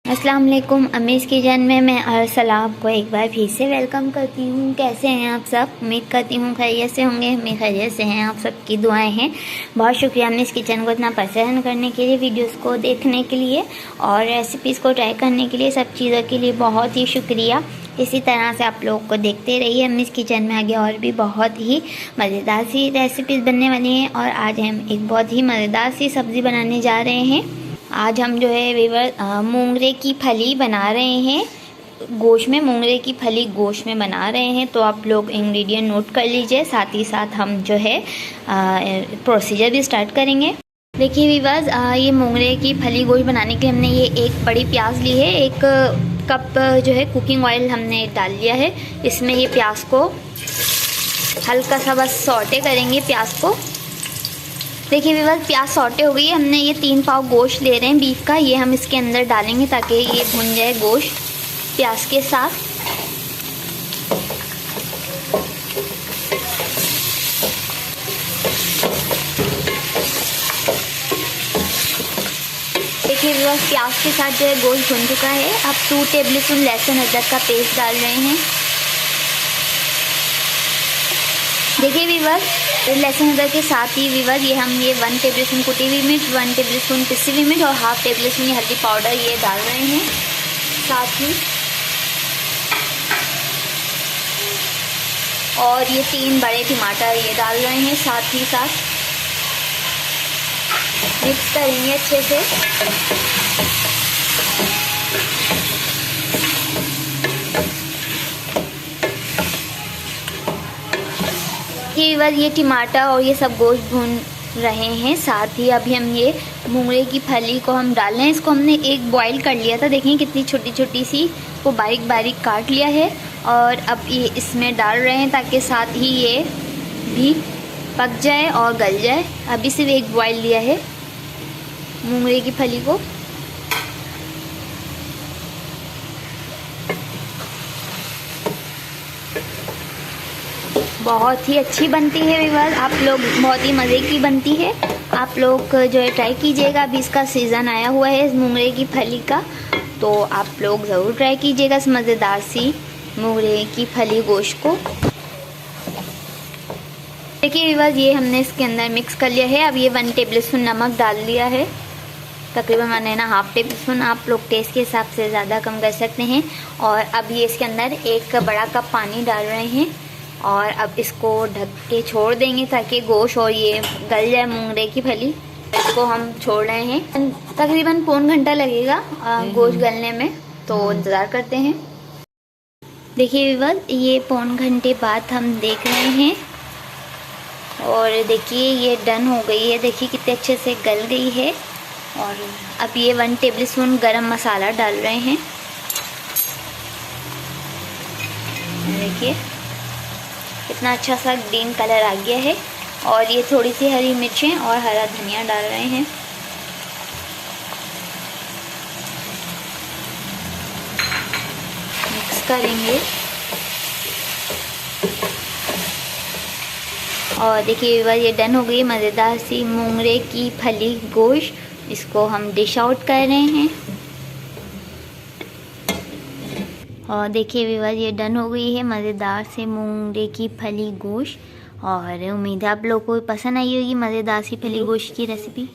अस्सलाम वालेकुम। अमीज़ किचन में मैं अरसला आपको एक बार फिर से वेलकम करती हूँ। कैसे हैं आप सब? उम्मीद करती हूँ खैरियत से होंगे। मैं खैरियत से हैं, आप सबकी दुआएं हैं। बहुत शुक्रिया अमीज़ किचन को इतना पसंद करने के लिए, वीडियोस को देखने के लिए और रेसिपीज़ को ट्राई करने के लिए, सब चीज़ों के लिए बहुत ही शुक्रिया। इसी तरह से आप लोग को देखते रहिए। अमीज़ किचन में आगे और भी बहुत ही मज़ेदार सी रेसिपीज़ बनने वाली हैं और आज हम एक बहुत ही मज़ेदार सी सब्ज़ी बनाने जा रहे हैं। आज हम जो है वीवर मूंगरे की फली बना रहे हैं। गोश्त में मूंगरे की फली गोश्त में बना रहे हैं। तो आप लोग इंग्रेडिएंट नोट कर लीजिए, साथ ही साथ हम जो है प्रोसीजर भी स्टार्ट करेंगे। देखिए वीवर्स, ये मूंगरे की फली गोश्त बनाने के लिए हमने ये एक बड़ी प्याज ली है। एक कप जो है कुकिंग ऑयल हमने डाल लिया है। इसमें ये प्याज को हल्का सा बस सौटे करेंगे प्याज को। देखिए व्यूअर्स, प्याज सौटे हो गई है। हमने ये 3 पाव गोश्त ले रहे हैं बीफ का, ये हम इसके अंदर डालेंगे ताकि ये भुन जाए गोश्त प्याज के साथ। देखिए व्यूअर्स, प्याज के साथ जो है गोश्त भुन चुका है। अब 2 टेबल स्पून लहसुन अदरक का पेस्ट डाल रहे हैं। देखिए व्यूअर्स, लहसुन अदरक के साथ ही व्यूअर्स ये 1 टेबल स्पून कुटी हुई मिर्च, 1 टेबल स्पून पिसी हुई मिर्च और हाफ टेबल स्पून हल्दी पाउडर ये डाल रहे हैं साथ ही। और ये 3 बड़े टमाटर ये डाल रहे हैं साथ ही साथ। मिक्स करेंगे अच्छे से। ये टमाटर और ये सब गोश्त भून रहे हैं। साथ ही अभी हम ये मूंगरे की फली को हम डाल रहे हैं। इसको हमने एक बॉईल कर लिया था, देखिए कितनी छोटी छोटी सी, को बारीक बारीक काट लिया है और अब ये इसमें डाल रहे हैं ताकि साथ ही ये भी पक जाए और गल जाए। अभी सिर्फ एक बॉईल लिया है मूंगरे की फली को। बहुत ही अच्छी बनती है व्यूअर्स, आप लोग, बहुत ही मज़े की बनती है। आप लोग जो है ट्राई कीजिएगा। अभी इसका सीज़न आया हुआ है इस मूंगरे की फली का, तो आप लोग ज़रूर ट्राई कीजिएगा इस मज़ेदार सी मूंगरे की फली गोश्त को। देखिए व्यूअर्स, ये हमने इसके अंदर मिक्स कर लिया है। अब ये 1 टेबल स्पून नमक डाल दिया है, तकरीबन मैंने ना हाफ टेबल स्पून, आप लोग टेस्ट के हिसाब से ज़्यादा कम कर सकते हैं। और अब ये इसके अंदर 1 बड़ा कप पानी डाल रहे हैं और अब इसको ढक के छोड़ देंगे ताकि गोश्त और ये गल जाए मूंगरे की फली। इसको हम छोड़ रहे हैं, तकरीबन पौन घंटा लगेगा गोश्त गलने में, तो इंतज़ार करते हैं। देखिए व्यूअर्स, ये पौन घंटे बाद हम देख रहे हैं और देखिए ये डन हो गई है। देखिए कितने अच्छे से गल गई है। और अब ये 1 टेबल स्पून गरम मसाला डाल रहे हैं। देखिए कितना अच्छा सा ग्रीन कलर आ गया है। और ये थोड़ी सी हरी मिर्चें और हरा धनिया डाल रहे हैं। मिक्स करेंगे और देखिए ये डन हो गई मज़ेदार सी मूंगरे की फली गोश्त। इसको हम डिश आउट कर रहे हैं और देखिए व्यूअर्स, ये डन हो गई है मज़ेदार से मूंगरे की फली गोश्त। और उम्मीद है आप लोगों को पसंद आई होगी मज़ेदार सी फली गोश्त की रेसिपी।